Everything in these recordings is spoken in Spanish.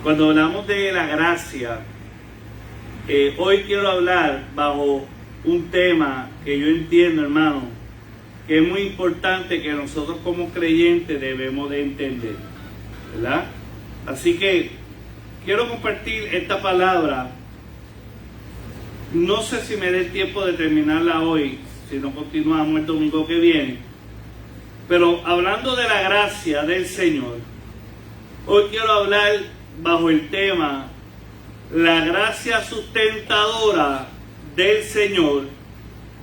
Cuando hablamos de la gracia, hoy quiero hablar bajo un tema que yo entiendo, hermano, que es muy importante, que nosotros como creyentes debemos de entender, ¿verdad? Así que quiero compartir esta palabra. No sé si me dé el tiempo de terminarla hoy, si no continuamos el domingo que viene. Pero hablando de la gracia del Señor, hoy quiero hablar bajo el tema la gracia sustentadora del Señor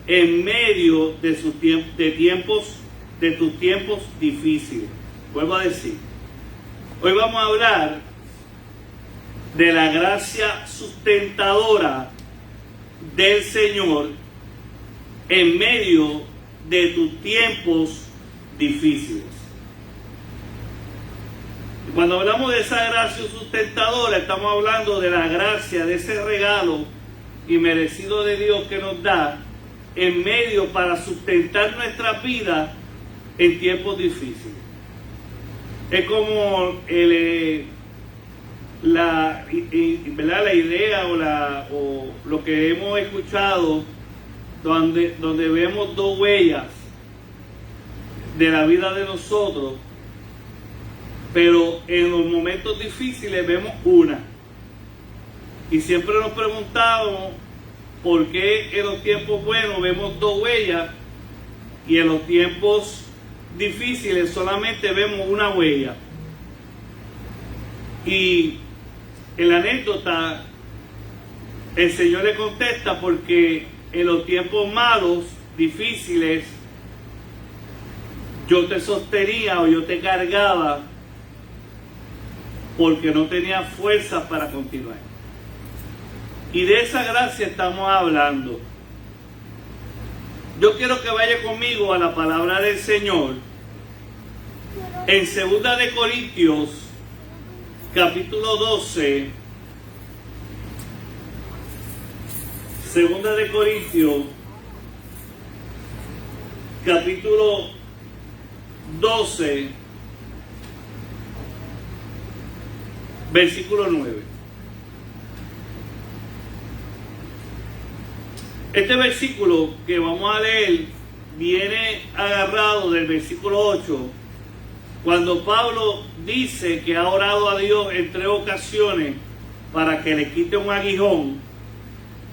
en medio de tus tiempos difíciles. Vuelvo a decir, hoy vamos a hablar de la gracia sustentadora del Señor en medio de tus tiempos difíciles. Y cuando hablamos de esa gracia sustentadora, estamos hablando de la gracia, de ese regalo inmerecido de Dios que nos da en medio para sustentar nuestra vida en tiempos difíciles. Es como la idea o lo que hemos escuchado, donde vemos dos huellas de la vida de nosotros, pero en los momentos difíciles vemos una. Y siempre nos preguntamos por qué en los tiempos buenos vemos dos huellas y en los tiempos difíciles solamente vemos una huella. Y en la anécdota el Señor le contesta porque en los tiempos malos, difíciles, yo te sostenía o yo te cargaba porque no tenía fuerza para continuar. Y de esa gracia estamos hablando. Yo quiero que vaya conmigo a la palabra del Señor en 2 de Corintios capítulo 12. 2 de Corintios capítulo 12 versículo 9. Este versículo que vamos a leer viene agarrado del versículo 8, cuando Pablo dice que ha orado a Dios en 3 ocasiones para que le quite un aguijón,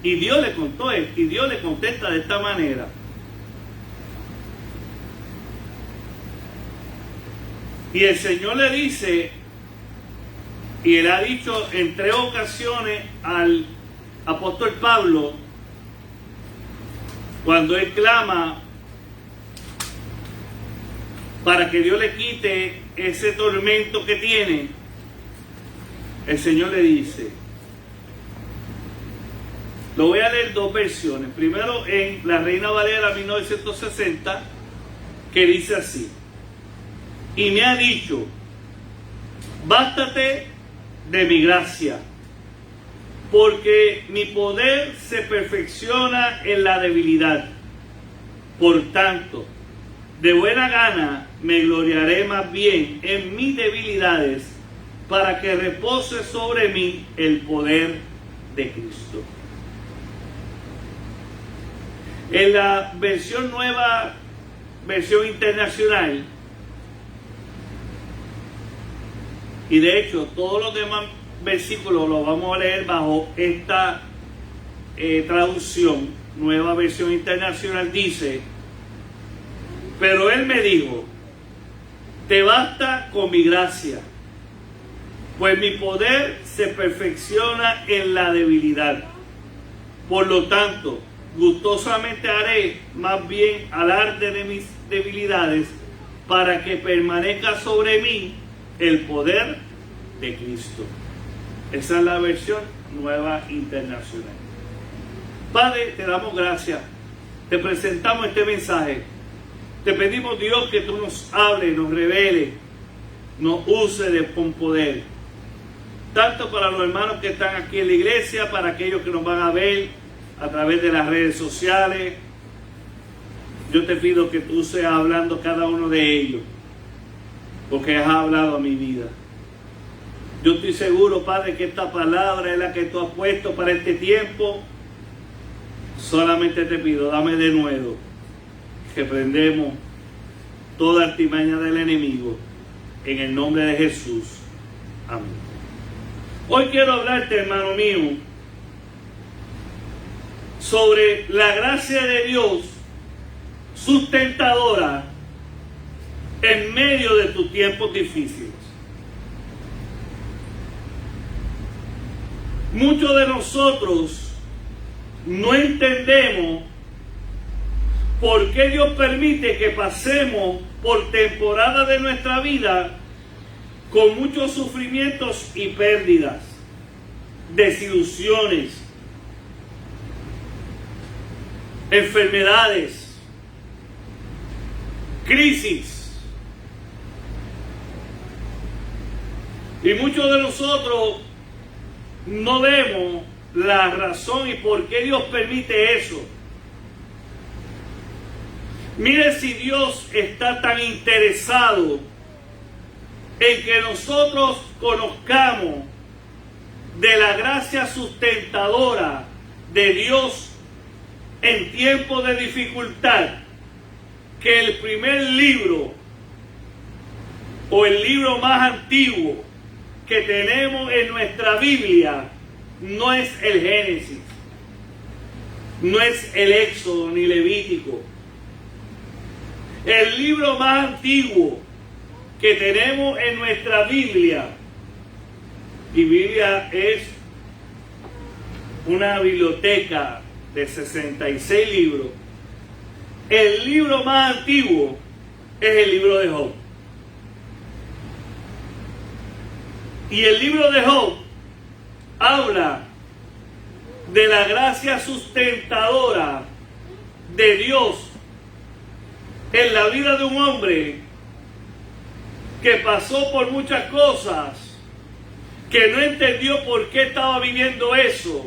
y Dios le contesta de esta manera. Y el Señor le dice, y él ha dicho en 3 ocasiones al apóstol Pablo, cuando él clama para que Dios le quite ese tormento que tiene, el Señor le dice, lo voy a leer 2 versiones. Primero en la Reina Valera 1960, que dice así: y me ha dicho, bástate de mi gracia, porque mi poder se perfecciona en la debilidad. Por tanto, de buena gana me gloriaré más bien en mis debilidades, para que repose sobre mí el poder de Cristo. En la versión nueva, versión internacional, y de hecho todos los demás versículos los vamos a leer bajo esta traducción, nueva versión internacional, dice: pero él me dijo, te basta con mi gracia, pues mi poder se perfecciona en la debilidad. Por lo tanto, gustosamente haré más bien alarde de mis debilidades, para que permanezca sobre mí el poder de Cristo. Esa es la versión nueva internacional. Padre, te damos gracias, te presentamos este mensaje, te pedimos, Dios, que tú nos hables, nos reveles, nos uses con poder, tanto para los hermanos que están aquí en la iglesia, para aquellos que nos van a ver a través de las redes sociales. Yo te pido que tú seas hablando cada uno de ellos, porque has hablado a mi vida. Yo estoy seguro, Padre, que esta palabra es la que tú has puesto para este tiempo. Solamente te pido, dame de nuevo, que prendemos toda artimaña del enemigo, en el nombre de Jesús. Amén. Hoy quiero hablarte, hermano mío, sobre la gracia de Dios sustentadora en medio de tus tiempos difíciles. Muchos de nosotros no entendemos por qué Dios permite que pasemos por temporadas de nuestra vida con muchos sufrimientos y pérdidas, desilusiones, enfermedades, crisis. Y muchos de nosotros no vemos la razón y por qué Dios permite eso. Mire, si Dios está tan interesado en que nosotros conozcamos de la gracia sustentadora de Dios en tiempos de dificultad, que el primer libro o el libro más antiguo que tenemos en nuestra Biblia no es el Génesis, no es el Éxodo ni Levítico. El libro más antiguo que tenemos en nuestra Biblia, y Biblia es una biblioteca de 66 libros, el libro más antiguo es el libro de Job. Y el libro de Job habla de la gracia sustentadora de Dios en la vida de un hombre que pasó por muchas cosas, que no entendió por qué estaba viviendo eso.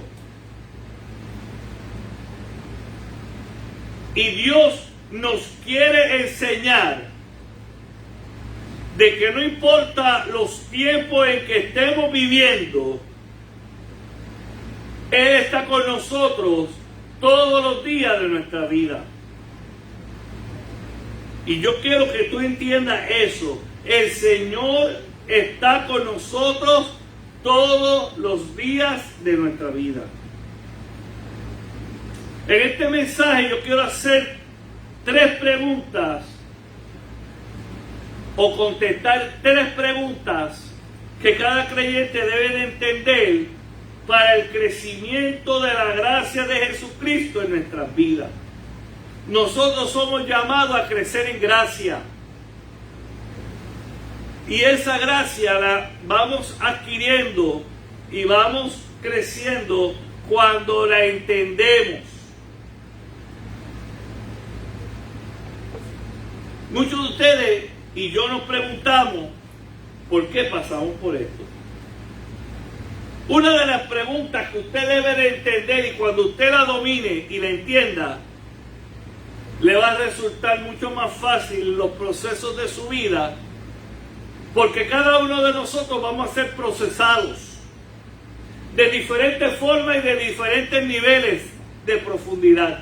Y Dios nos quiere enseñar de que no importa los tiempos en que estemos viviendo, Él está con nosotros todos los días de nuestra vida. Y yo quiero que tú entiendas eso. El Señor está con nosotros todos los días de nuestra vida. En este mensaje yo quiero hacer 3 preguntas o contestar 3 preguntas que cada creyente debe de entender para el crecimiento de la gracia de Jesucristo en nuestras vidas. Nosotros somos llamados a crecer en gracia. Y esa gracia la vamos adquiriendo y vamos creciendo cuando la entendemos. Muchos de ustedes y yo nos preguntamos por qué pasamos por esto. Una de las preguntas que usted debe de entender, y cuando usted la domine y la entienda, le va a resultar mucho más fácil los procesos de su vida, porque cada uno de nosotros vamos a ser procesados de diferentes formas y de diferentes niveles de profundidad.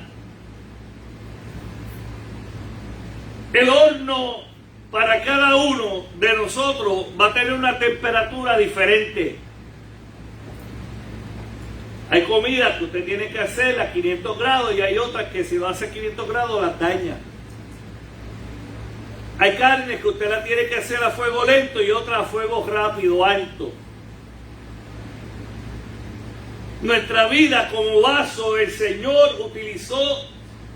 El horno para cada uno de nosotros va a tener una temperatura diferente. Hay comidas que usted tiene que hacer a 500 grados y hay otras que si lo hace a 500 grados las daña. Hay carnes que usted la tiene que hacer a fuego lento y otras a fuego rápido, alto. Nuestra vida como vaso, el Señor utilizó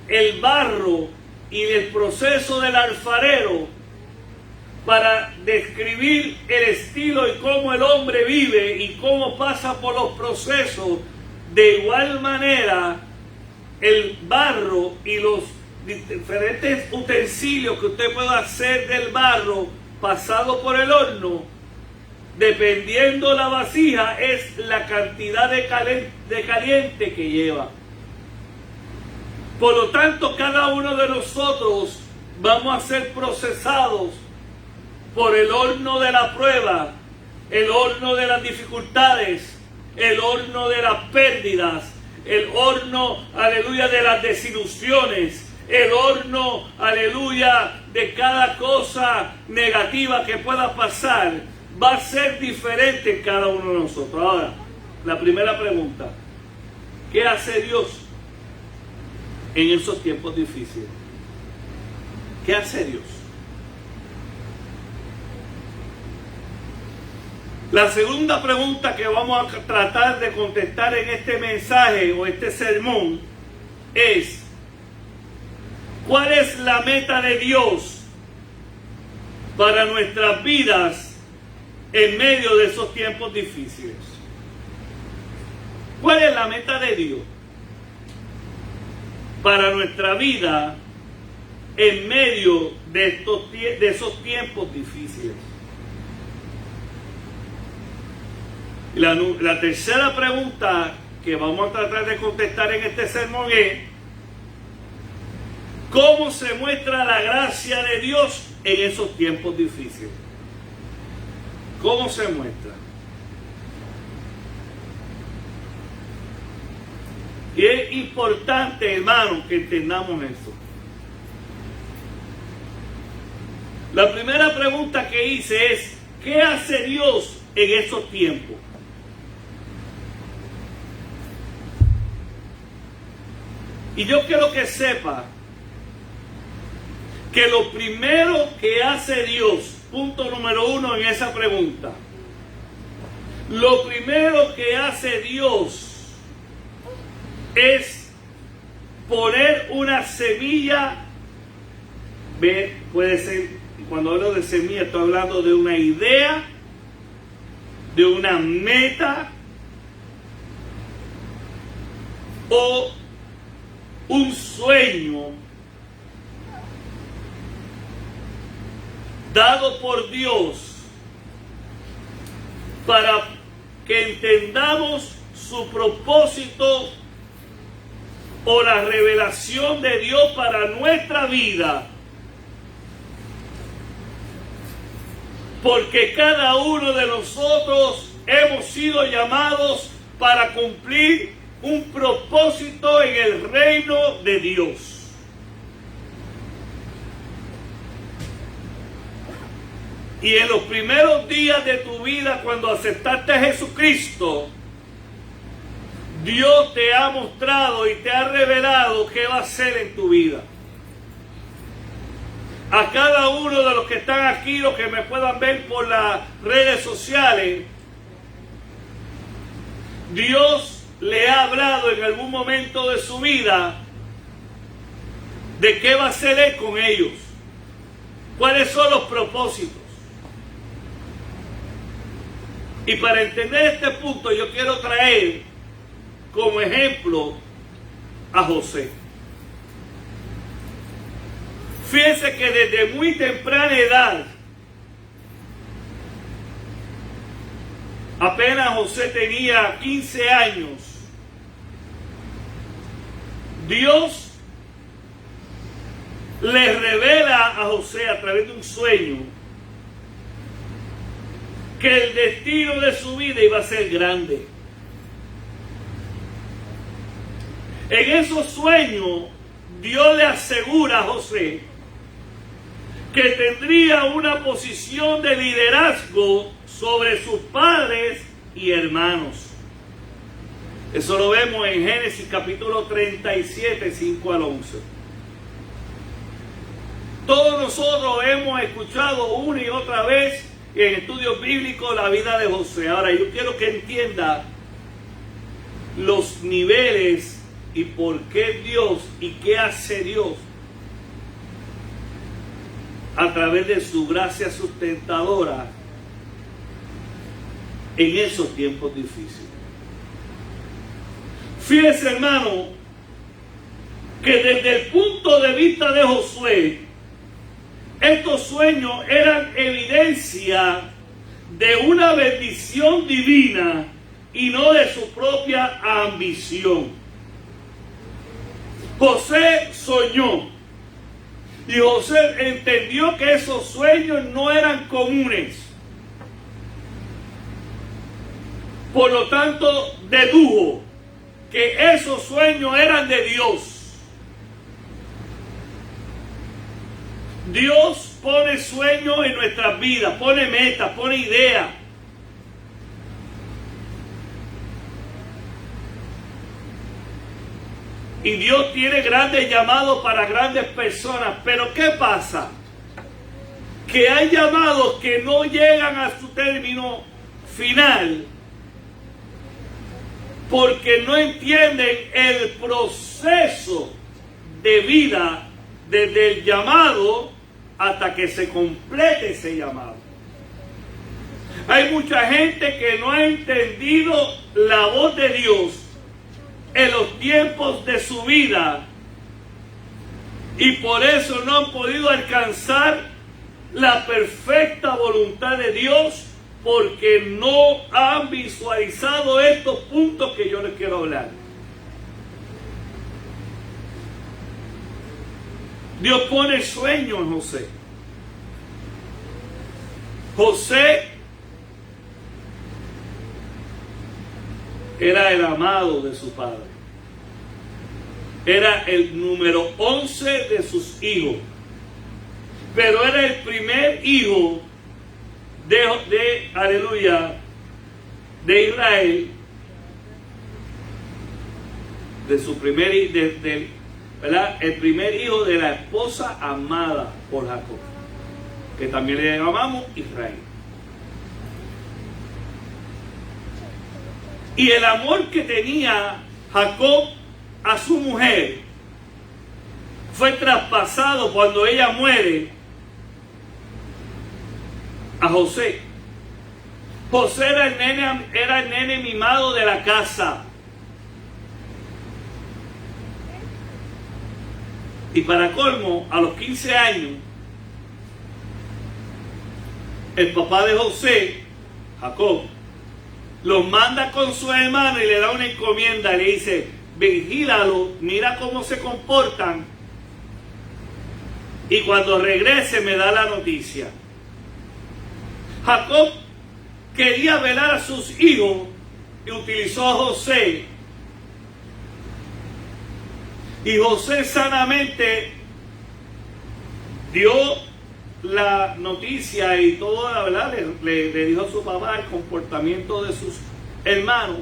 el barro y el proceso del alfarero para describir el estilo y cómo el hombre vive y cómo pasa por los procesos. De igual manera, el barro y los diferentes utensilios que usted pueda hacer del barro pasado por el horno, dependiendo la vasija, es la cantidad de caliente que lleva. Por lo tanto, cada uno de nosotros vamos a ser procesados por el horno de la prueba, el horno de las dificultades, el horno de las pérdidas, el horno, aleluya, de las desilusiones, el horno, aleluya, de cada cosa negativa que pueda pasar, va a ser diferente en cada uno de nosotros. Ahora, la primera pregunta: ¿qué hace Dios en esos tiempos difíciles? ¿Qué hace Dios? La segunda pregunta que vamos a tratar de contestar en este mensaje o este sermón es: ¿cuál es la meta de Dios para nuestras vidas en medio de esos tiempos difíciles? ¿Cuál es la meta de Dios para nuestra vida en medio de esos tiempos difíciles? La tercera pregunta que vamos a tratar de contestar en este sermón es: ¿cómo se muestra la gracia de Dios en esos tiempos difíciles? ¿Cómo se muestra? Y es importante, hermano, que entendamos esto. La primera pregunta que hice es: ¿qué hace Dios en esos tiempos? Y yo quiero que sepa que lo primero que hace Dios, punto número uno en esa pregunta, lo primero que hace Dios es poner una semilla. Ve, puede ser, cuando hablo de semilla estoy hablando de una idea, de una meta o un sueño dado por Dios para que entendamos su propósito o la revelación de Dios para nuestra vida. Porque cada uno de nosotros hemos sido llamados para cumplir un propósito en el reino de Dios. Y en los primeros días de tu vida, cuando aceptaste a Jesucristo, Dios te ha mostrado y te ha revelado qué va a hacer en tu vida. A cada uno de los que están aquí, los que me puedan ver por las redes sociales, Dios le ha hablado en algún momento de su vida de qué va a hacer Él con ellos, cuáles son los propósitos. Y para entender este punto yo quiero traer como ejemplo a José. Fíjense que desde muy temprana edad, apenas José tenía 15 años, Dios le revela a José a través de un sueño que el destino de su vida iba a ser grande. En esos sueños, Dios le asegura a José que tendría una posición de liderazgo sobre sus padres y hermanos. Eso lo vemos en Génesis capítulo 37, 5 al 11. Todos nosotros hemos escuchado una y otra vez en estudios bíblicos la vida de José. Ahora yo quiero que entienda los niveles y por qué Dios y qué hace Dios a través de su gracia sustentadora en esos tiempos difíciles. Fíjense, hermano, que desde el punto de vista de Josué, estos sueños eran evidencia de una bendición divina y no de su propia ambición. José soñó Y José entendió que esos sueños no eran comunes. Por lo tanto, dedujo que esos sueños eran de Dios. Dios pone sueños en nuestras vidas, pone metas, pone ideas. Y Dios tiene grandes llamados para grandes personas. Pero ¿qué pasa? Que hay llamados que no llegan a su término final porque no entienden el proceso de vida desde el llamado hasta que se complete ese llamado. Hay mucha gente que no ha entendido la voz de Dios en los tiempos de su vida y por eso no han podido alcanzar la perfecta voluntad de Dios, porque no han visualizado estos puntos que yo les quiero hablar. Dios pone sueño en José. José era el amado de su padre. Era el número 11 de sus hijos. Pero era el primer hijo aleluya, de Israel, de su primer, ¿verdad? El primer hijo de la esposa amada por Jacob, que también le llamamos Israel. Y el amor que tenía Jacob a su mujer fue traspasado cuando ella muere a José. José era el nene mimado de la casa. Y para colmo, a los 15 años, el papá de José, Jacob, los manda con su hermano y le da una encomienda. Le dice: vigílalo, mira cómo se comportan, y cuando regrese me da la noticia. Jacob quería velar a sus hijos y utilizó a José. Y José sanamente dio la noticia y todo, la verdad, le dijo a su papá el comportamiento de sus hermanos.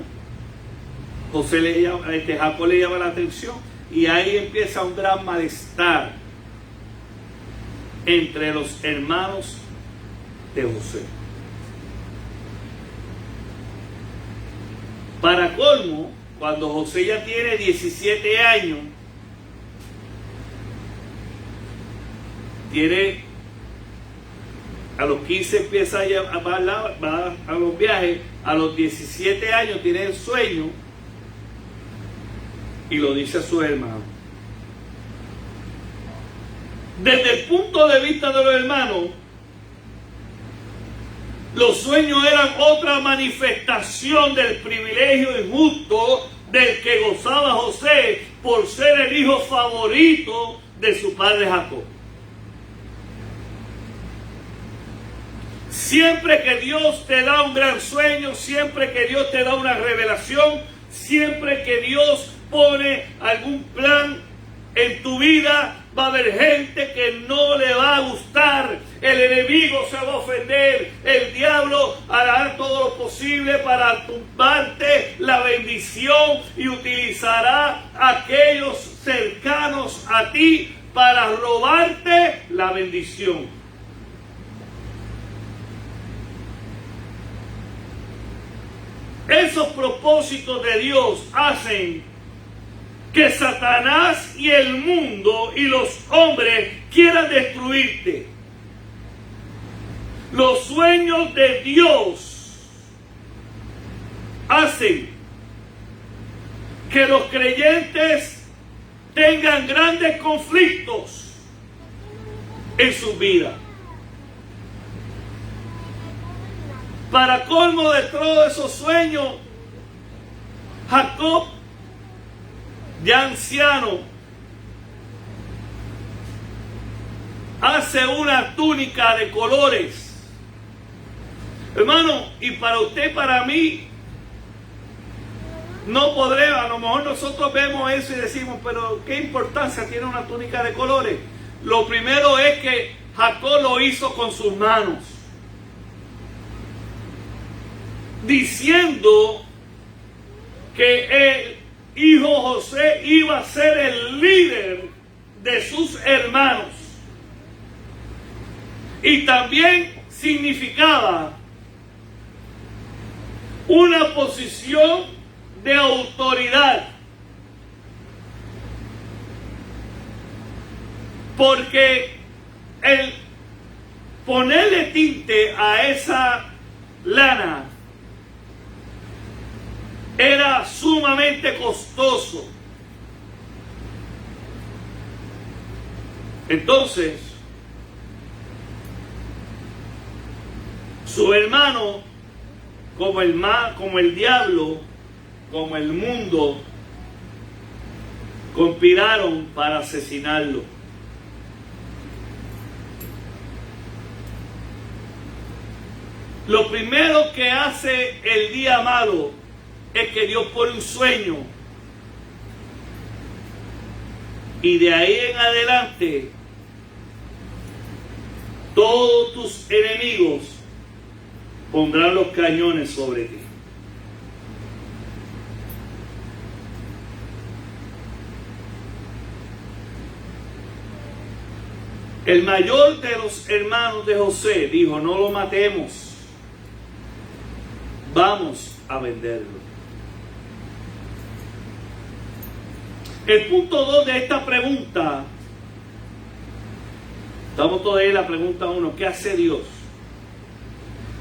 Jacob le llama la atención y ahí empieza un gran malestar entre los hermanos de José. Para colmo, cuando José ya tiene 17 años, a los 15 empieza va a los viajes, a los 17 años tiene el sueño y lo dice a su hermano. Desde el punto de vista de los hermanos, los sueños eran otra manifestación del privilegio injusto del que gozaba José por ser el hijo favorito de su padre Jacob. Siempre que Dios te da un gran sueño, siempre que Dios te da una revelación, siempre que Dios pone algún plan en tu vida, va a haber gente que no le va a gustar. El enemigo se va a ofender. El diablo hará todo lo posible para tumbarte la bendición y utilizará a aquellos cercanos a ti para robarte la bendición. Esos propósitos de Dios hacen que Satanás y el mundo y los hombres quieran destruirte. Los sueños de Dios hacen que los creyentes tengan grandes conflictos en su vida. Para colmo de todos esos sueños, Jacob, ya anciano, hace una túnica de colores. Hermano, y para usted y para mí, no podremos, a lo mejor nosotros vemos eso y decimos, pero ¿qué importancia tiene una túnica de colores? Lo primero es que Jacob lo hizo con sus manos, diciendo que el hijo José iba a ser el líder de sus hermanos. Y también significaba una posición de autoridad, porque el ponerle tinte a esa lana era sumamente costoso. Entonces, su hermano, como el diablo, como el mundo, conspiraron para asesinarlo. Lo primero que hace el día malo es que Dios pone un sueño, y de ahí en adelante todos tus enemigos pondrán los cañones sobre ti. El mayor de los hermanos de José dijo: no lo matemos, vamos a venderlo. El punto 2 de esta pregunta, estamos todavía en la pregunta 1, ¿qué hace Dios?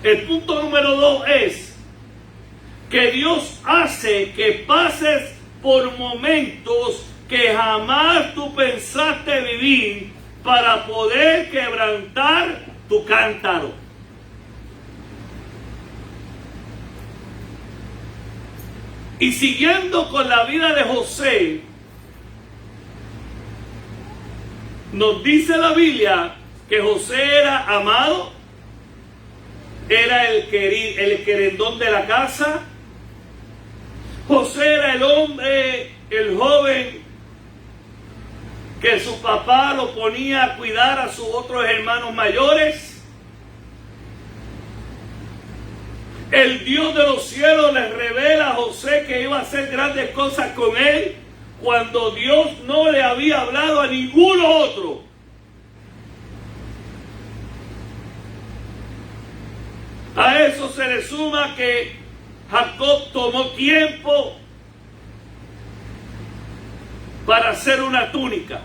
El punto número 2 es que Dios hace que pases por momentos que jamás tú pensaste vivir para poder quebrantar tu cántaro. Y siguiendo con la vida de José, nos dice la Biblia que José era amado, era el querendón de la casa. José era el hombre, el joven, que su papá lo ponía a cuidar a sus otros hermanos mayores. El Dios de los cielos les revela a José que iba a hacer grandes cosas con él, cuando Dios no le había hablado a ninguno otro. A eso se le suma que Jacob tomó tiempo para hacer una túnica.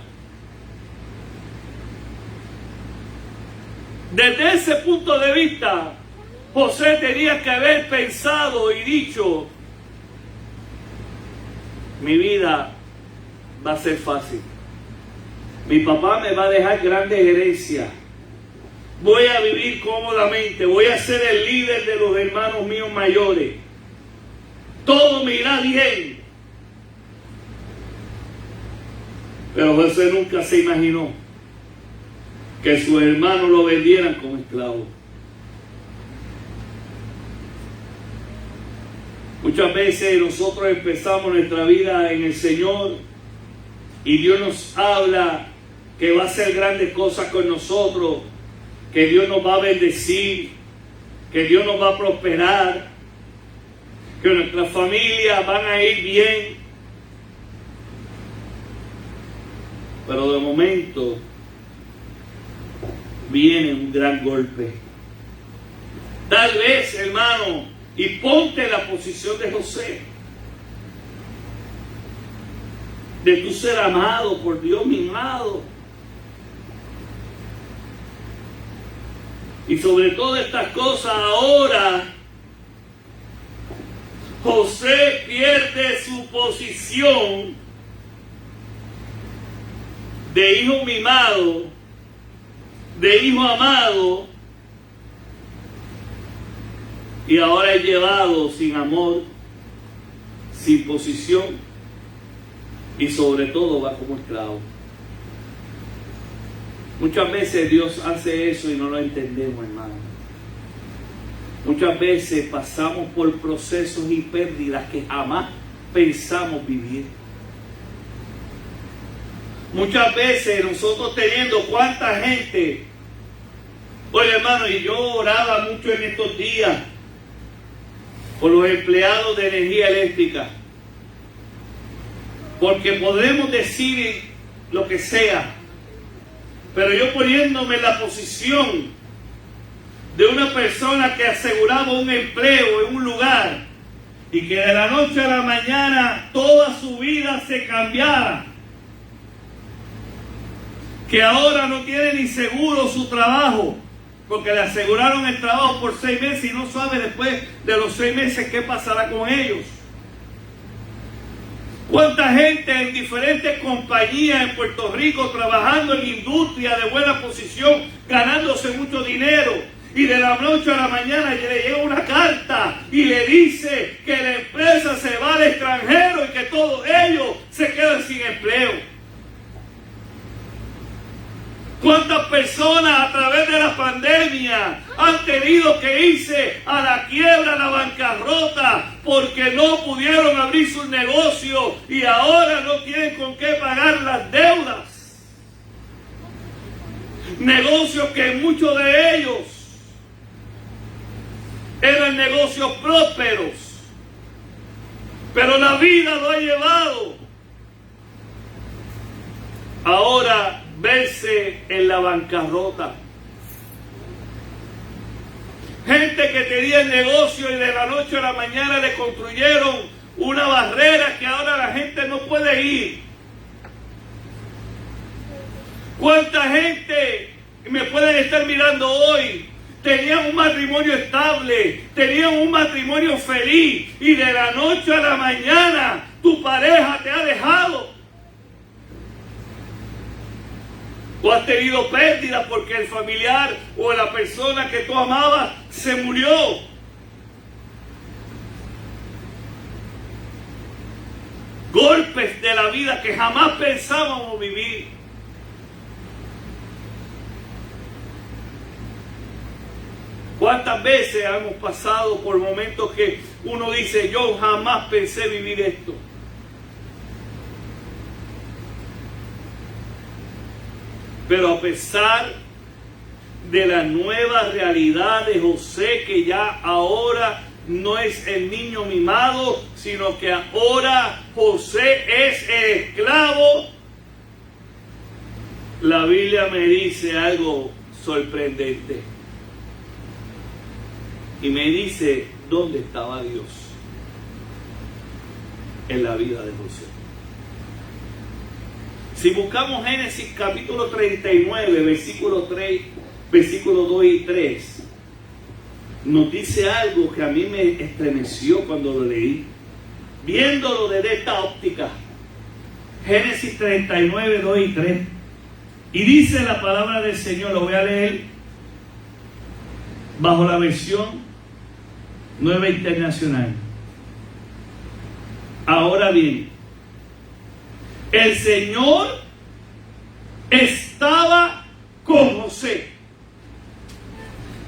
Desde ese punto de vista, José tenía que haber pensado y dicho: mi vida va a ser fácil, mi papá me va a dejar grandes herencias, voy a vivir cómodamente, voy a ser el líder de los hermanos míos mayores, todo me irá bien. Pero José nunca se imaginó que sus hermanos lo vendieran como esclavo. Muchas veces nosotros empezamos nuestra vida en el Señor y Dios nos habla que va a hacer grandes cosas con nosotros, que Dios nos va a bendecir, que Dios nos va a prosperar, que nuestras familias van a ir bien. Pero de momento viene un gran golpe. Tal vez, hermano, y ponte en la posición de José, de tu ser amado por Dios, mimado. Y sobre todas estas cosas, ahora José pierde su posición de hijo mimado, de hijo amado, y ahora es llevado sin amor, sin posición, y sobre todo va como esclavo. Muchas veces Dios hace eso y no lo entendemos, hermano. Muchas veces pasamos por procesos y pérdidas que jamás pensamos vivir. Muchas veces nosotros teniendo cuánta gente, oye hermano, y yo oraba mucho en estos días por los empleados de energía eléctrica, porque podemos decir lo que sea, pero yo poniéndome en la posición de una persona que aseguraba un empleo en un lugar y que de la noche a la mañana toda su vida se cambiara, que ahora no tiene ni seguro su trabajo porque le aseguraron el trabajo por 6 meses y no sabe después de los 6 meses qué pasará con ellos. Cuánta gente en diferentes compañías en Puerto Rico trabajando en industria de buena posición, ganándose mucho dinero, y de la noche a la mañana le llega una carta y le dice que la empresa se va al extranjero y que todos ellos se quedan sin empleo. ¿Cuántas personas a través de la pandemia han tenido que irse a la quiebra, a la bancarrota, porque no pudieron abrir sus negocios y ahora no tienen con qué pagar las deudas? Negocios que muchos de ellos eran negocios prósperos, pero la vida lo ha llevado ahora verse en la bancarrota. Gente que tenía el negocio y de la noche a la mañana le construyeron una barrera que ahora la gente no puede ir. ¿Cuánta gente me pueden estar mirando hoy? Tenían un matrimonio estable, tenían un matrimonio feliz y de la noche a la mañana tu pareja te ha dejado. O has tenido pérdidas porque el familiar o la persona que tú amabas se murió. Golpes de la vida que jamás pensábamos vivir. ¿Cuántas veces hemos pasado por momentos que uno dice, yo jamás pensé vivir esto? Pero a pesar de la nueva realidad de José, que ya ahora no es el niño mimado, sino que ahora José es el esclavo, la Biblia me dice algo sorprendente. Y me dice, ¿dónde estaba Dios en la vida de José? Si buscamos Génesis capítulo 39, versículo 2 y 3, nos dice algo que a mí me estremeció cuando lo leí, viéndolo desde esta óptica. Génesis 39, 2 y 3. Y dice la palabra del Señor, lo voy a leer bajo la versión Nueva Internacional. Ahora bien, el Señor estaba con José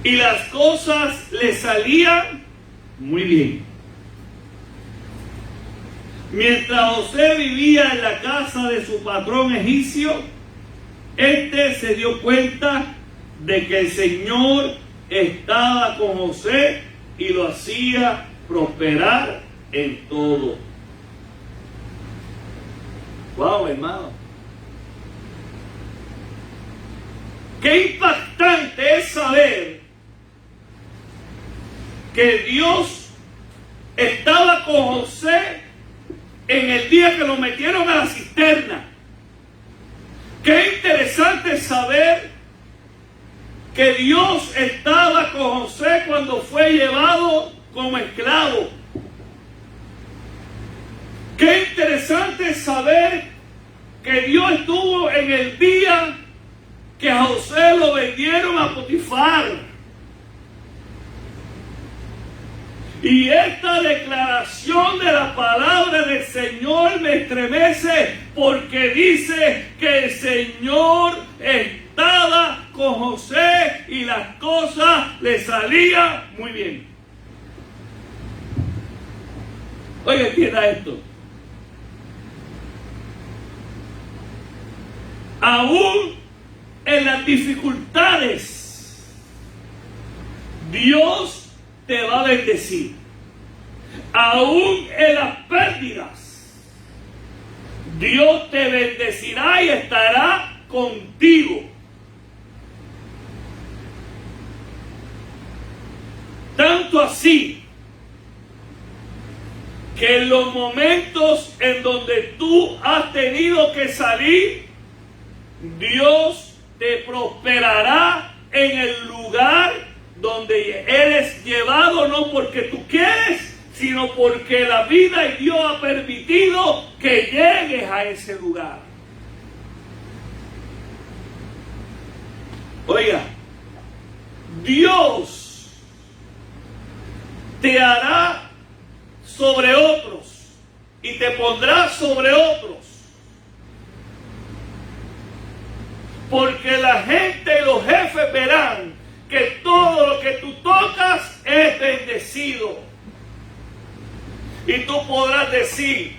y las cosas le salían muy bien. Mientras José vivía en la casa de su patrón egipcio, este se dio cuenta de que el Señor estaba con José y lo hacía prosperar en todo. Wow, hermano. Qué impactante es saber que Dios estaba con José en el día que lo metieron a la cisterna. Qué interesante saber que Dios estaba con José cuando fue llevado como esclavo. Qué interesante saber que Dios estuvo en el día que a José lo vendieron a Potifar. Y esta declaración de la palabra del Señor me estremece porque dice que el Señor estaba con José y las cosas le salían muy bien. Oiga, entienda esto. Aún en las dificultades, Dios te va a bendecir. Aún en las pérdidas, Dios te bendecirá y estará contigo. Tanto así que en los momentos en donde tú has tenido que salir, Dios te prosperará en el lugar donde eres llevado, no porque tú quieres, sino porque la vida y Dios ha permitido que llegues a ese lugar. Oiga, Dios te hará sobre otros y te pondrá sobre otros, porque la gente y los jefes verán que todo lo que tú tocas es bendecido. Y tú podrás decir,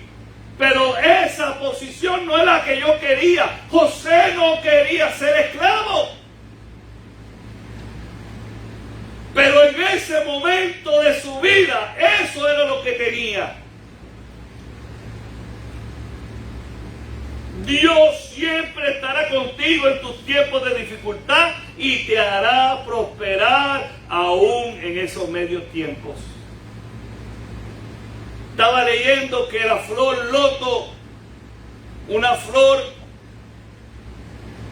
pero esa posición no es la que yo quería. José no quería ser esclavo. Pero en ese momento de su vida, eso era lo que tenía. Dios siempre estará contigo en tus tiempos de dificultad y te hará prosperar aún en esos medios tiempos. Estaba leyendo que la flor loto, una flor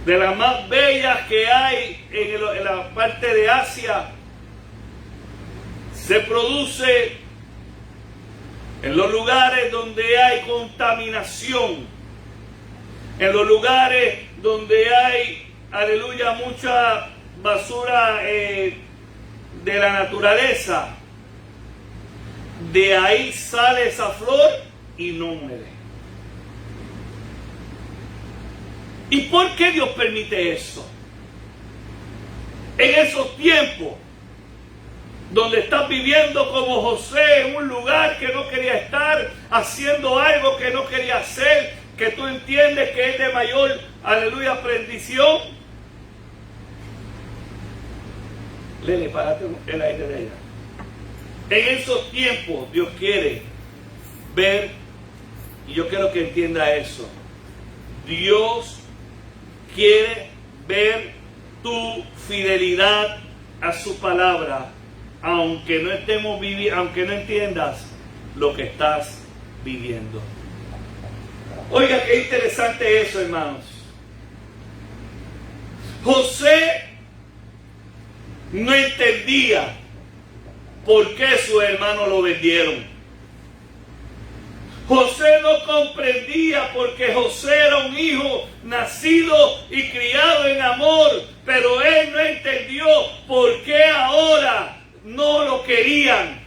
de las más bellas que hay en la parte de Asia, se produce en los lugares donde hay contaminación, en los lugares donde hay, aleluya, mucha basura de la naturaleza. De ahí sale esa flor y no muere. ¿Y por qué Dios permite eso? En esos tiempos donde estás viviendo como José en un lugar que no quería estar, haciendo algo que no quería hacer, que tú entiendes que es de mayor, aleluya, bendición. Lele, párate el aire de ella. En esos tiempos Dios quiere ver, y yo quiero que entienda eso, Dios quiere ver tu fidelidad a su palabra, aunque no estemos viviendo, aunque no entiendas lo que estás viviendo. Oiga, qué interesante eso, hermanos. José no entendía por qué sus hermanos lo vendieron. José no comprendía porque José era un hijo nacido y criado en amor, pero él no entendió por qué ahora no lo querían.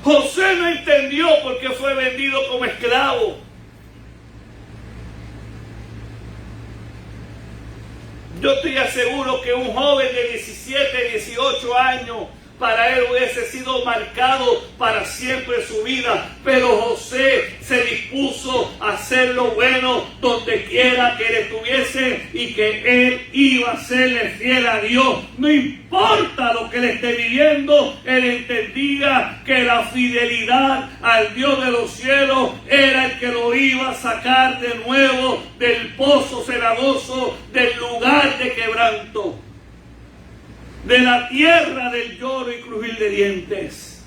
José no entendió por qué fue vendido como esclavo. Yo estoy seguro que un joven de 17, 18 años, para él hubiese sido marcado para siempre su vida. Pero José se dispuso a hacer lo bueno donde quiera que él estuviese y que él iba a serle fiel a Dios. No importa lo que él esté viviendo, él entendía que la fidelidad al Dios de los cielos era el que lo iba a sacar de nuevo del pozo cenagoso, del lugar de quebranto, de la tierra del lloro y crujir de dientes.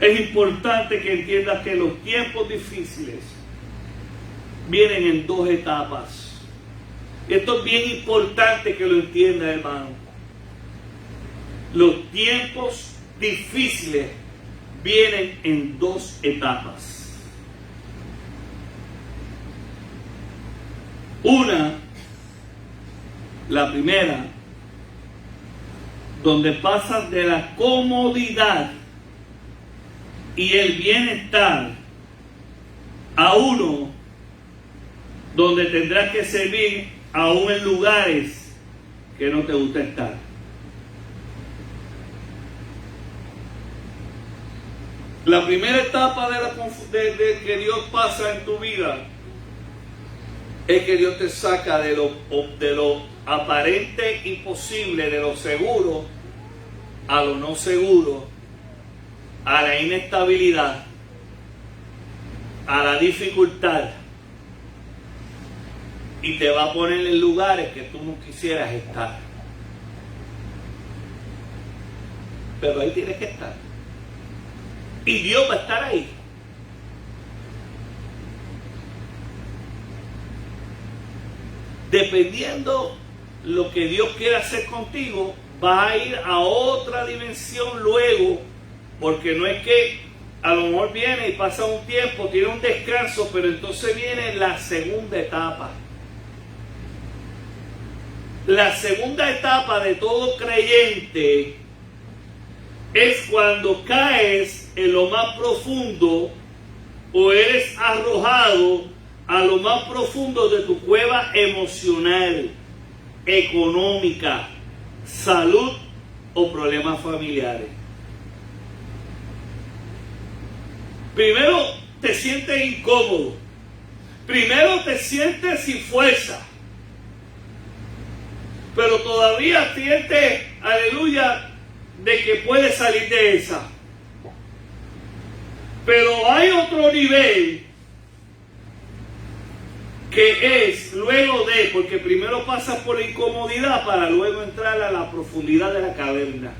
Es importante que entiendas que los tiempos difíciles vienen en dos etapas. Esto es bien importante que lo entiendas, hermano. Los tiempos difíciles vienen en dos etapas. La primera, donde pasas de la comodidad y el bienestar a uno donde tendrás que servir aún en lugares que no te gusta estar. La primera etapa de que Dios pasa en tu vida es que Dios te saca de lo aparente y posible, de lo seguro a lo no seguro, a la inestabilidad, a la dificultad, y te va a poner en lugares que tú no quisieras estar. Pero ahí tienes que estar. Y Dios va a estar ahí. Dependiendo lo que Dios quiera hacer contigo, vas a ir a otra dimensión luego, porque no es que a lo mejor viene y pasa un tiempo, tiene un descanso, pero entonces viene la segunda etapa. La segunda etapa de todo creyente es cuando caes en lo más profundo o eres arrojado a lo más profundo de tu cueva emocional, económica, salud o problemas familiares. Primero te sientes incómodo. Primero te sientes sin fuerza. Pero todavía sientes, aleluya, de que puedes salir de esa. Pero hay otro nivel que es luego de, porque primero pasas por la incomodidad para luego entrar a la profundidad de la caverna.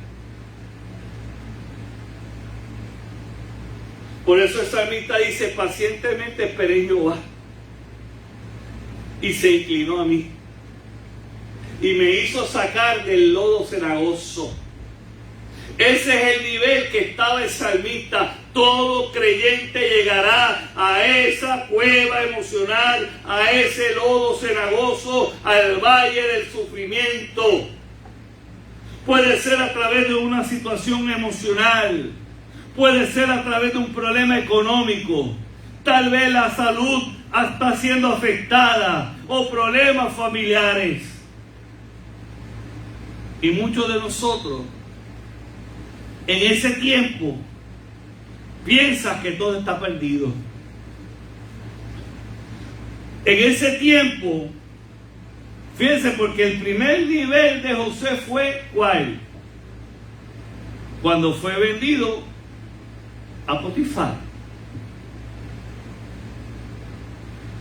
Por eso el salmista dice: pacientemente esperé en Jehová y se inclinó a mí y me hizo sacar del lodo cenagoso. Ese es el nivel que estaba el salmista. Todo creyente llegará a esa cueva emocional, a ese lodo cenagoso, al valle del sufrimiento. Puede ser a través de una situación emocional, puede ser a través de un problema económico, tal vez la salud está siendo afectada o problemas familiares. Y muchos de nosotros en ese tiempo piensas que todo está perdido. En ese tiempo, fíjense, porque el primer nivel de José fue ¿cuál? Cuando fue vendido a Potifar.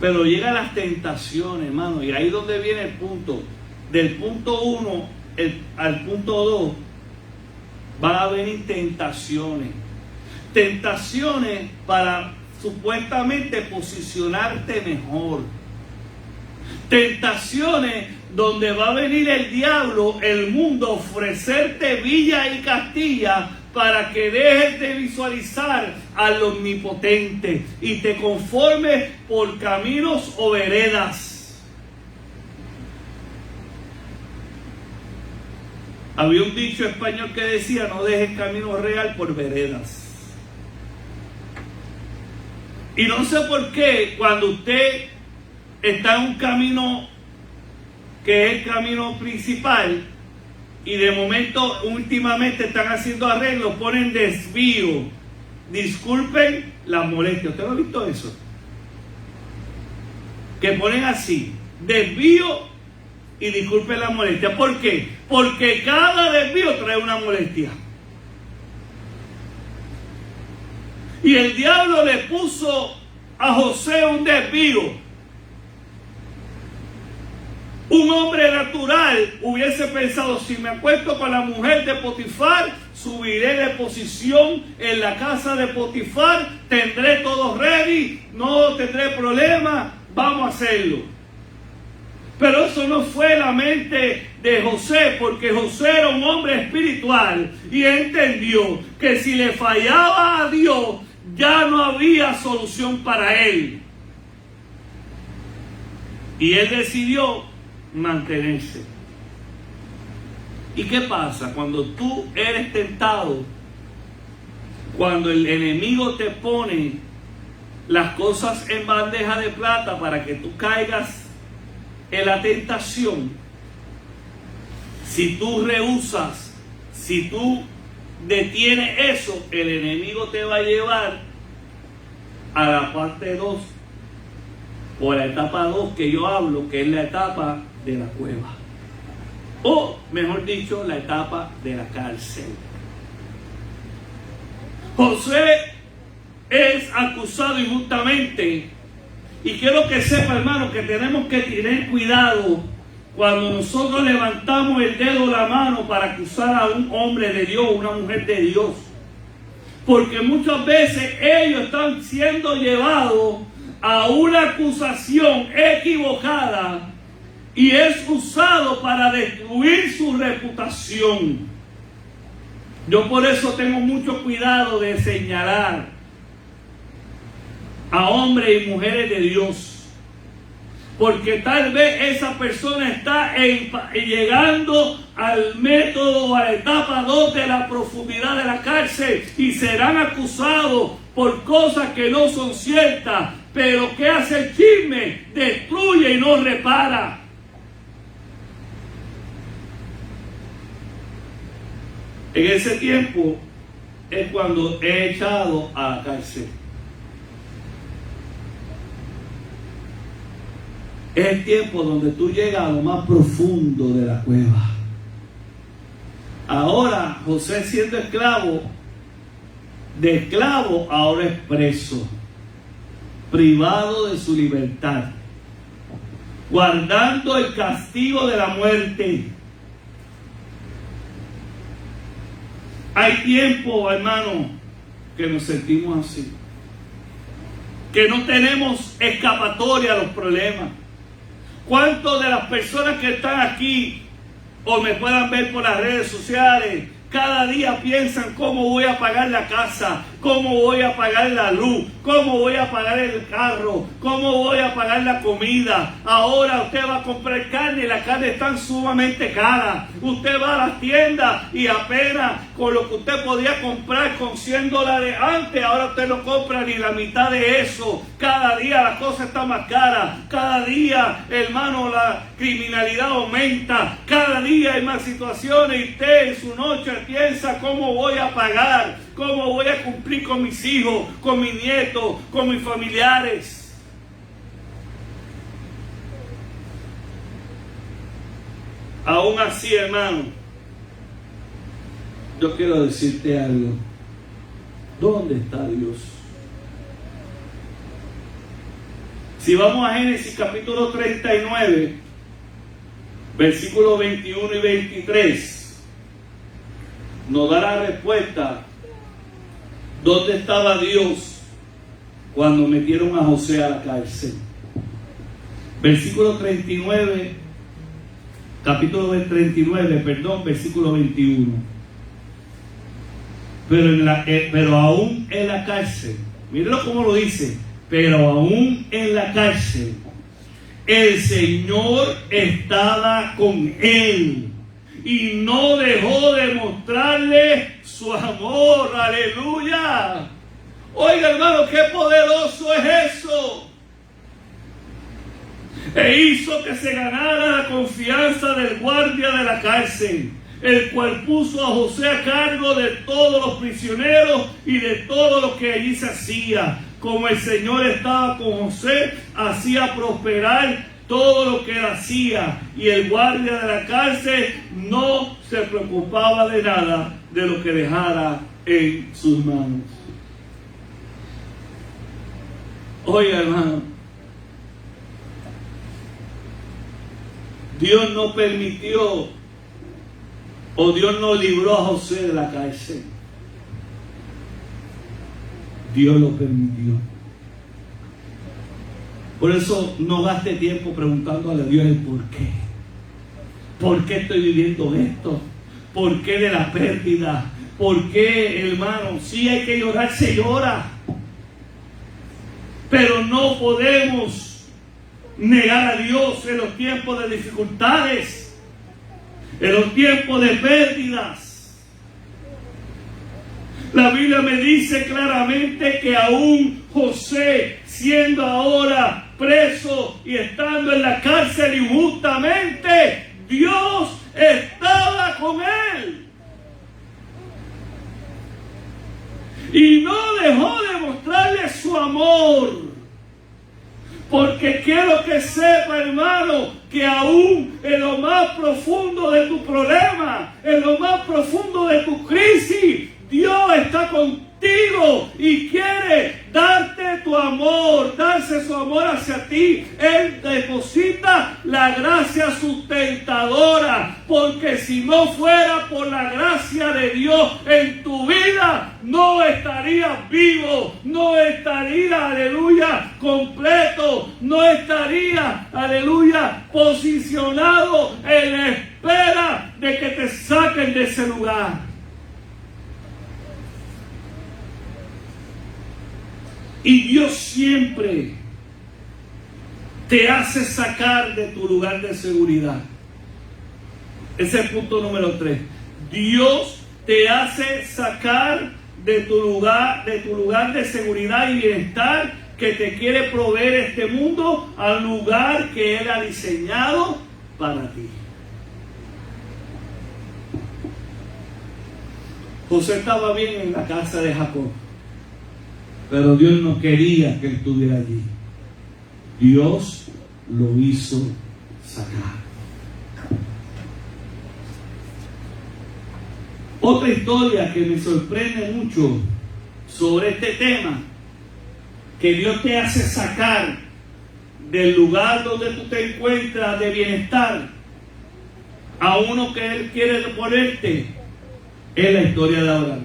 Pero llegan las tentaciones, hermano, y ahí es donde viene el punto. Del punto 1 al punto 2 van a venir tentaciones. Tentaciones para supuestamente posicionarte mejor. Tentaciones donde va a venir el diablo, el mundo, a ofrecerte Villa y Castilla para que dejes de visualizar al omnipotente y te conformes por caminos o veredas. Había un dicho español que decía: no dejes camino real por veredas. Y no sé por qué cuando usted está en un camino que es el camino principal y de momento últimamente están haciendo arreglos, ponen desvío. Disculpen la molestia. ¿Usted no ha visto eso? Que ponen así: desvío y disculpen la molestia. ¿Por qué? Porque cada desvío trae una molestia. Y el diablo le puso a José un desvío. Un hombre natural hubiese pensado: si me acuesto con la mujer de Potifar, subiré de posición en la casa de Potifar, tendré todo ready, no tendré problema, vamos a hacerlo. Pero eso no fue la mente de José, porque José era un hombre espiritual y entendió que si le fallaba a Dios, ya no había solución para él. Y él decidió mantenerse. ¿Y qué pasa? Cuando tú eres tentado, cuando el enemigo te pone las cosas en bandeja de plata para que tú caigas en la tentación, si tú rehusas, si tú detienes eso, el enemigo te va a llevar a la parte 2, o la etapa 2 que yo hablo, que es la etapa de la cueva, o mejor dicho, la etapa de la cárcel. José es acusado injustamente, y quiero que sepa, hermano, que tenemos que tener cuidado cuando nosotros levantamos el dedo de la mano para acusar a un hombre de Dios, una mujer de Dios, porque muchas veces ellos están siendo llevados a una acusación equivocada y es usado para destruir su reputación. Yo por eso tengo mucho cuidado de señalar a hombres y mujeres de Dios, porque tal vez esa persona está llegando al método o a la etapa 2 de la profundidad de la cárcel y serán acusados por cosas que no son ciertas, pero ¿qué hace el chisme? Destruye y no repara. En ese tiempo es cuando he echado a la cárcel. Es el tiempo donde tú llegas a lo más profundo de la cueva. Ahora, José siendo esclavo, de esclavo ahora es preso, privado de su libertad, guardando el castigo de la muerte. Hay tiempo, hermano, que nos sentimos así, que no tenemos escapatoria a los problemas. ¿Cuántas de las personas que están aquí o me puedan ver por las redes sociales, cada día piensan cómo voy a pagar la casa, cómo voy a pagar la luz, cómo voy a pagar el carro, cómo voy a pagar la comida? Ahora usted va a comprar carne y la carne está sumamente cara. Usted va a las tiendas y apenas con lo que usted podía comprar con $100 antes, ahora usted no compra ni la mitad de eso. Cada día la cosa está más cara. Cada día, hermano, la criminalidad aumenta. Cada día hay más situaciones y usted en su noche piensa cómo voy a pagar, cómo voy a cumplir con mis hijos, con mis nietos, con mis familiares. Aún así, hermano, yo quiero decirte algo. ¿Dónde está Dios? Si vamos a Génesis capítulo 39, versículos 21 y 23, nos da la respuesta. ¿Dónde estaba Dios cuando metieron a José a la cárcel? Versículo 39, capítulo 39, perdón, versículo 21. Pero aún en la cárcel, mírenlo cómo lo dice, pero aún en la cárcel, el Señor estaba con él y no dejó de mostrarle su amor. Aleluya. Oiga, hermano, qué poderoso es eso. E hizo que se ganara la confianza del guardia de la cárcel, el cual puso a José a cargo de todos los prisioneros y de todo lo que allí se hacía. Como el Señor estaba con José, hacía prosperar todo lo que él hacía, y el guardia de la cárcel no se preocupaba de nada de lo que dejara en sus manos. Oiga, hermano, Dios no permitió, o Dios no libró a José de la cárcel. Dios lo permitió. Por eso no gaste tiempo preguntándole a Dios el por qué. ¿Por qué estoy viviendo esto? ¿Por qué de la pérdida? ¿Por qué, hermano? Si hay que llorar, se llora. Pero no podemos negar a Dios en los tiempos de dificultades, en los tiempos de pérdidas. La Biblia me dice claramente que aún José, siendo ahora preso y estando en la cárcel injustamente, Dios estaba con él. Y no dejó de mostrarle su amor. Porque quiero que sepa, hermano, que aún en lo más profundo de tu problema, en lo más profundo de tu crisis, Dios está contigo y quiere darte tu amor, darse su amor hacia ti. Él deposita la gracia sustentadora, porque si no fuera por la gracia de Dios en tu vida, no estarías vivo, no estarías, aleluya, completo, no estarías, aleluya, posicionado en la espera de que te saquen de ese lugar. Y Dios siempre te hace sacar de tu lugar de seguridad. Ese es el punto número 3. Dios te hace sacar de tu lugar de seguridad y bienestar que te quiere proveer este mundo al lugar que Él ha diseñado para ti. José estaba bien en la casa de Jacob, pero Dios no quería que él estuviera allí. Dios lo hizo sacar. Otra historia que me sorprende mucho sobre este tema, que Dios te hace sacar del lugar donde tú te encuentras de bienestar a uno que Él quiere ponerte, es la historia de Abraham.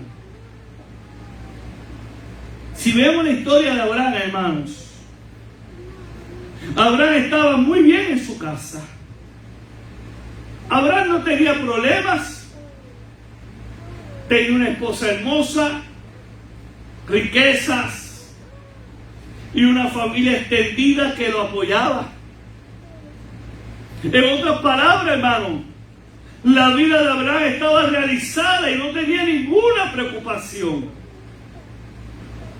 Si vemos la historia de Abraham, hermanos, Abraham estaba muy bien en su casa. Abraham no tenía problemas. Tenía una esposa hermosa, riquezas y una familia extendida que lo apoyaba. En otras palabras, hermano, la vida de Abraham estaba realizada y no tenía ninguna preocupación.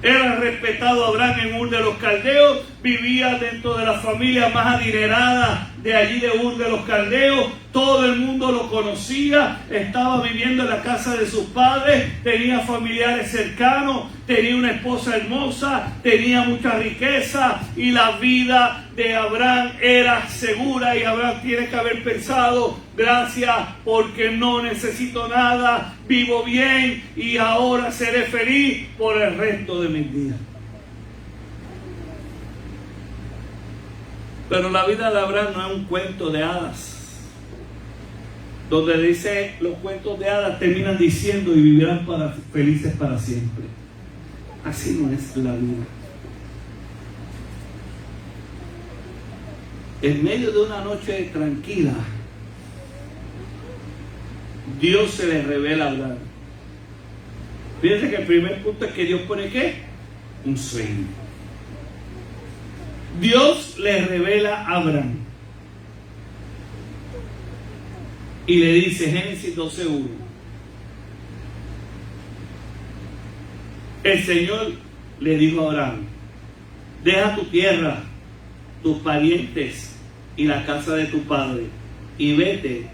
Era respetado Abraham en Ur de los Caldeos, vivía dentro de la familia más adinerada de allí de Ur de los Caldeos, todo el mundo lo conocía, estaba viviendo en la casa de sus padres, tenía familiares cercanos, tenía una esposa hermosa, tenía mucha riqueza y la vida de Abraham era segura. Y Abraham tiene que haber pensado: gracias porque no necesito nada, vivo bien y ahora seré feliz por el resto de mis días. Pero la vida de Abraham no es un cuento de hadas, donde dice los cuentos de hadas terminan diciendo y vivirán felices para siempre. Así no es la vida. En medio de una noche tranquila, Dios se le revela a Abraham. Fíjense que el primer punto es que Dios pone ¿qué? Un sueño. Dios le revela a Abraham y le dice, Génesis 12:1, el Señor le dijo a Abraham: deja tu tierra, tus parientes y la casa de tu padre y vete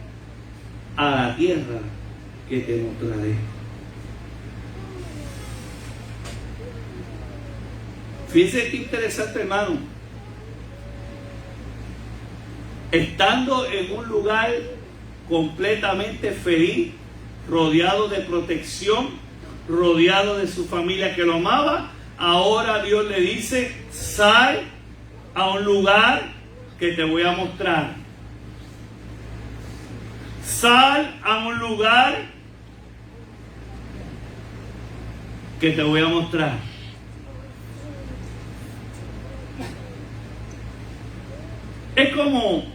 a la tierra que te mostraré. Fíjense qué interesante, hermano. Estando en un lugar completamente feliz, rodeado de protección, rodeado de su familia que lo amaba, ahora Dios le dice: sal a un lugar que te voy a mostrar. Sal a un lugar que te voy a mostrar. Es como,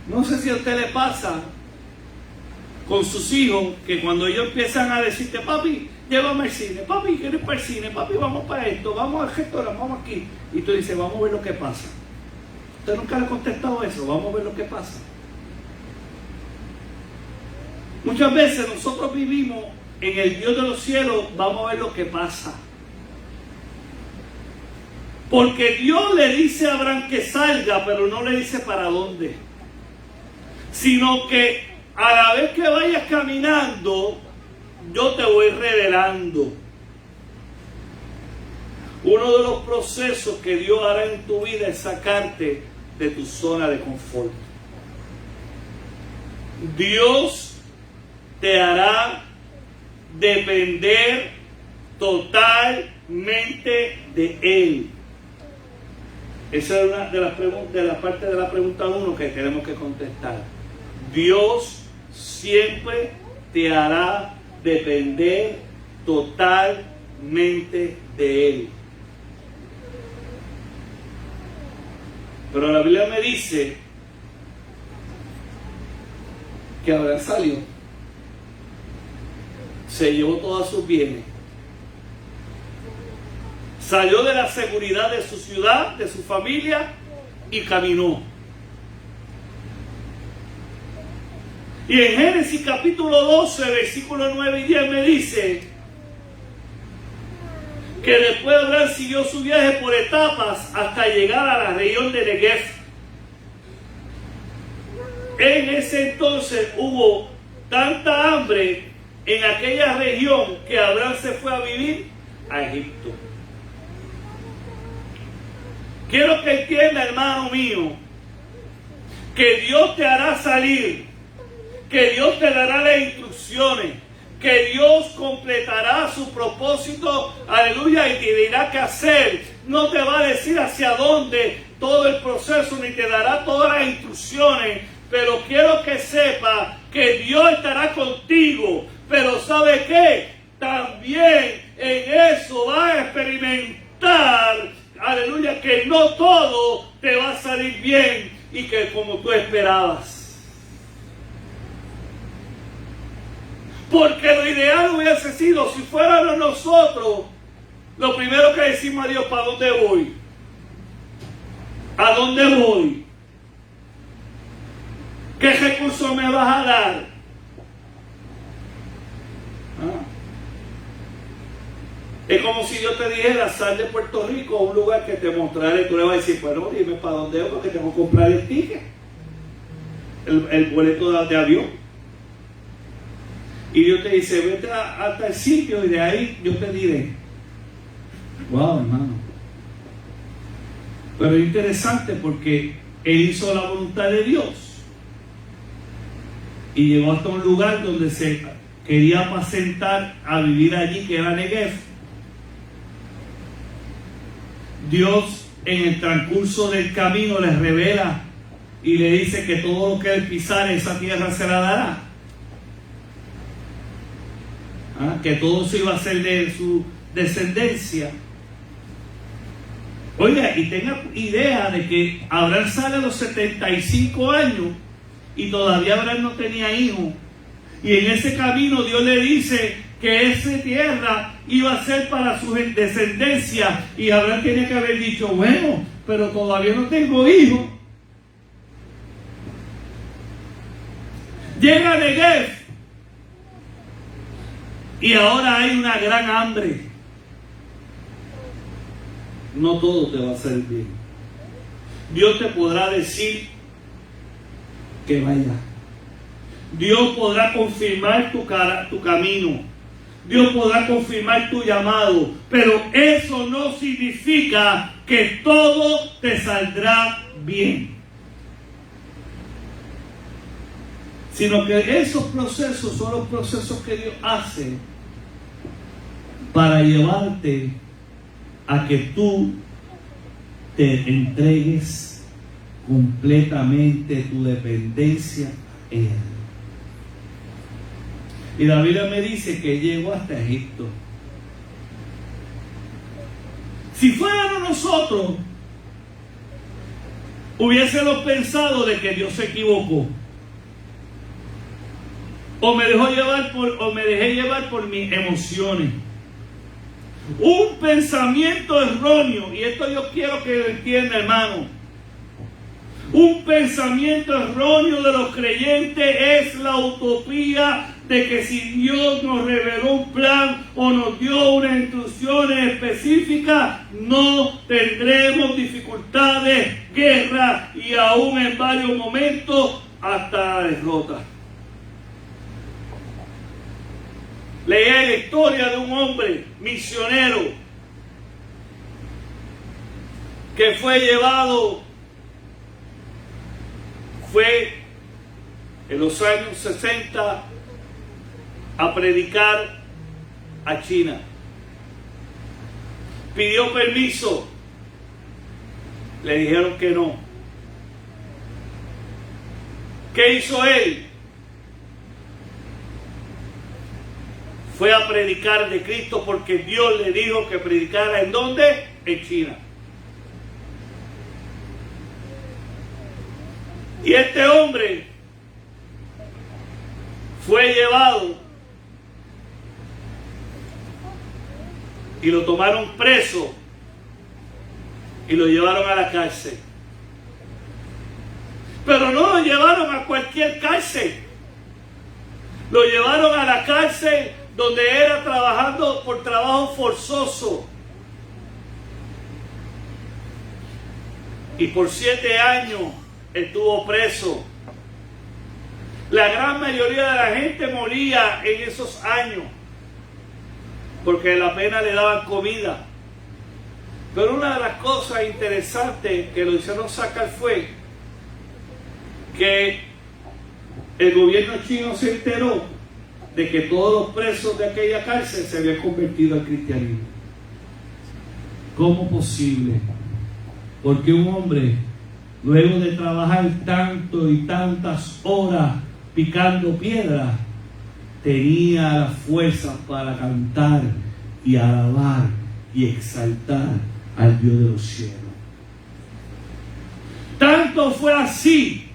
no sé si a usted le pasa con sus hijos, que cuando ellos empiezan a decirte: papi, llévame al cine, papi, quiero ir para el cine, papi, vamos para esto, vamos al restaurante, vamos aquí. Y tú dices: vamos a ver lo que pasa. Usted nunca le ha contestado eso: vamos a ver lo que pasa. Muchas veces nosotros vivimos en el Dios de los cielos: vamos a ver lo que pasa. Porque Dios le dice a Abraham que salga, pero no le dice para dónde. Sino que a la vez que vayas caminando, yo te voy revelando. Uno de los procesos que Dios hará en tu vida es sacarte de tu zona de confort. Dios te hará depender totalmente de Él. Esa es una de las partes de la pregunta 1 que tenemos que contestar. Dios siempre te hará depender totalmente de Él. Pero la Biblia me dice que Abraham salió, se llevó todos sus bienes, salió de la seguridad de su ciudad, de su familia, y caminó. Y en Génesis capítulo 12, versículos 9 y 10 me dice que después Abraham siguió su viaje por etapas hasta llegar a la región de Negev. En ese entonces hubo tanta hambre en aquella región que Abraham se fue a vivir a Egipto. Quiero que entienda, hermano mío, que Dios te hará salir, que Dios te dará las instrucciones, que Dios completará su propósito, aleluya, y te dirá qué hacer. No te va a decir hacia dónde todo el proceso, ni te dará todas las instrucciones, pero quiero que sepa que Dios estará contigo. Pero ¿sabe qué? También en eso va a experimentar, aleluya, que no todo te va a salir bien y que como tú esperabas. Porque lo ideal hubiese sido, si fuéramos nosotros, lo primero que decimos a Dios: ¿para dónde voy? ¿A dónde voy? ¿Qué recursos me vas a dar? Es como si yo te dijera: sal de Puerto Rico a un lugar que te mostraré. Tú le vas a decir: bueno, dime para dónde voy, porque tengo que comprar el ticket, el boleto de avión. Y Dios te dice: vete hasta el sitio y de ahí yo te diré. Wow, hermano. Pero es interesante porque él hizo la voluntad de Dios y llegó hasta un lugar donde se quería apacentar a vivir allí, que era Negev. Dios en el transcurso del camino le revela y le dice que todo lo que él pisare, esa tierra se la dará. Que todo eso iba a ser de su descendencia. Oiga, y tenga idea de que Abraham sale a los 75 años y todavía Abraham no tenía hijos. Y en ese camino Dios le dice que esa tierra iba a ser para su descendencia. Y Abraham tiene que haber dicho: bueno, pero todavía no tengo hijos. Llega a Negev y ahora hay una gran hambre. No todo te va a hacer bien. Dios te podrá decir que vaya. Dios podrá confirmar tu camino. Dios podrá confirmar tu llamado. Pero eso no significa que todo te saldrá bien. Sino que esos procesos son los procesos que Dios hace para llevarte a que tú te entregues completamente tu dependencia a Él. Y la Biblia me dice que llegó hasta Egipto. Si fuéramos nosotros, hubiésemos pensado de que Dios se equivocó. O me dejé llevar por mis emociones. Un pensamiento erróneo, y esto yo quiero que lo entienda, hermano. Un pensamiento erróneo de los creyentes es la utopía de que si Dios nos reveló un plan o nos dio una instrucción instrucciones específicas, no tendremos dificultades, guerra y aún en varios momentos hasta la derrota. Leí la historia de un hombre misionero que fue en los años 60 a predicar a China. Pidió permiso, le dijeron que no. ¿Qué hizo él? Fue a predicar de Cristo porque Dios le dijo que predicara. ¿En dónde? En China. Y este hombre fue llevado y lo tomaron preso y lo llevaron a la cárcel. Pero no lo llevaron a cualquier cárcel. Lo llevaron a la cárcel donde era trabajando por trabajo forzoso. Y por 7 años estuvo preso. La gran mayoría de la gente moría en esos años porque la pena le daban comida. Pero una de las cosas interesantes que lo hicieron sacar fue que el gobierno chino se enteró de que todos los presos de aquella cárcel se habían convertido al cristianismo. ¿Cómo posible? Porque un hombre, luego de trabajar tanto y tantas horas picando piedras, tenía la fuerza para cantar y alabar y exaltar al Dios de los cielos. Tanto fue así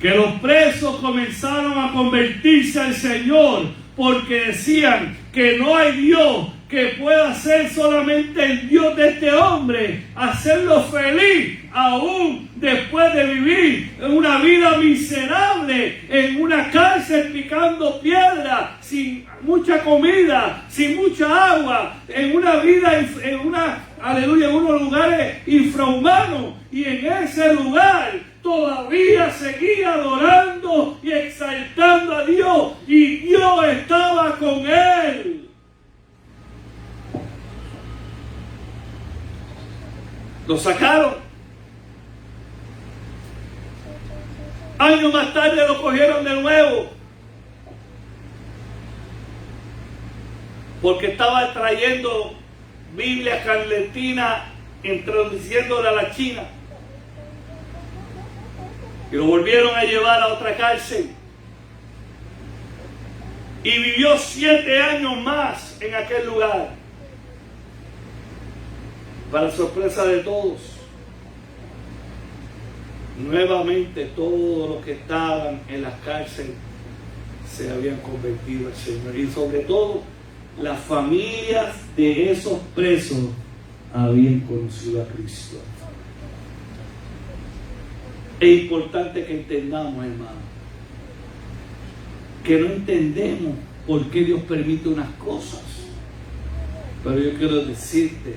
que los presos comenzaron a convertirse al Señor porque decían que no hay Dios que pueda ser solamente el Dios de este hombre, hacerlo feliz aún después de vivir en una vida miserable, en una cárcel picando piedra, sin mucha comida, sin mucha agua, en una vida, en unos lugares infrahumanos, y en ese lugar todavía seguía adorando y exaltando a Dios, y Dios estaba con él. Lo sacaron. Años más tarde lo cogieron de nuevo, porque estaba trayendo Biblia clandestina, introduciéndola a la China. Y lo volvieron a llevar a otra cárcel. Y vivió 7 años más en aquel lugar. Para sorpresa de todos, nuevamente todos los que estaban en las cárceles se habían convertido al Señor. Y sobre todo, las familias de esos presos habían conocido a Cristo. Es importante que entendamos, hermano, que no entendemos por qué Dios permite unas cosas, pero yo quiero decirte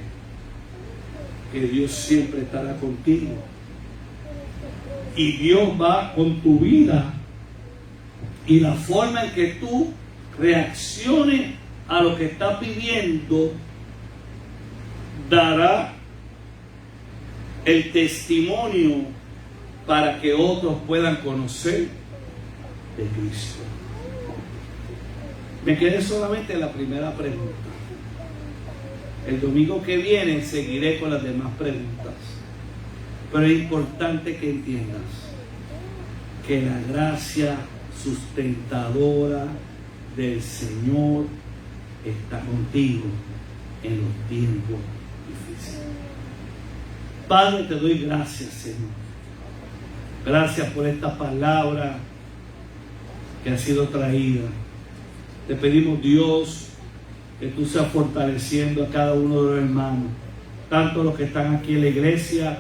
que Dios siempre estará contigo, y Dios va con tu vida, y la forma en que tú reacciones a lo que estás viviendo dará el testimonio para que otros puedan conocer de Cristo. Me quedé solamente en la primera pregunta. El domingo que viene seguiré con las demás preguntas. Pero es importante que entiendas que la gracia sustentadora del Señor está contigo en los tiempos difíciles. Padre, te doy gracias, Señor. Gracias por esta palabra que ha sido traída. Te pedimos, Dios, que tú seas fortaleciendo a cada uno de los hermanos, tanto los que están aquí en la iglesia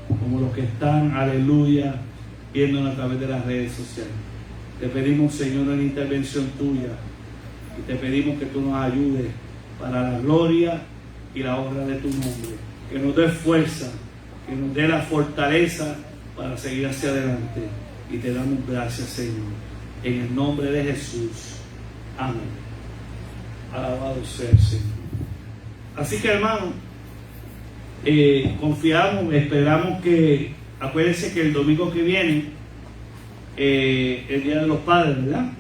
como los que están, aleluya, viéndonos a través de las redes sociales. Te pedimos, Señor, una intervención tuya, y te pedimos que tú nos ayudes para la gloria y la honra de tu nombre. Que nos dé fuerza, que nos dé la fortaleza para seguir hacia adelante. Y te damos gracias, Señor, en el nombre de Jesús. Amén. Alabado sea el Señor. Así que, hermano, confiamos, esperamos que, acuérdense que el domingo que viene, el Día de los Padres, ¿verdad?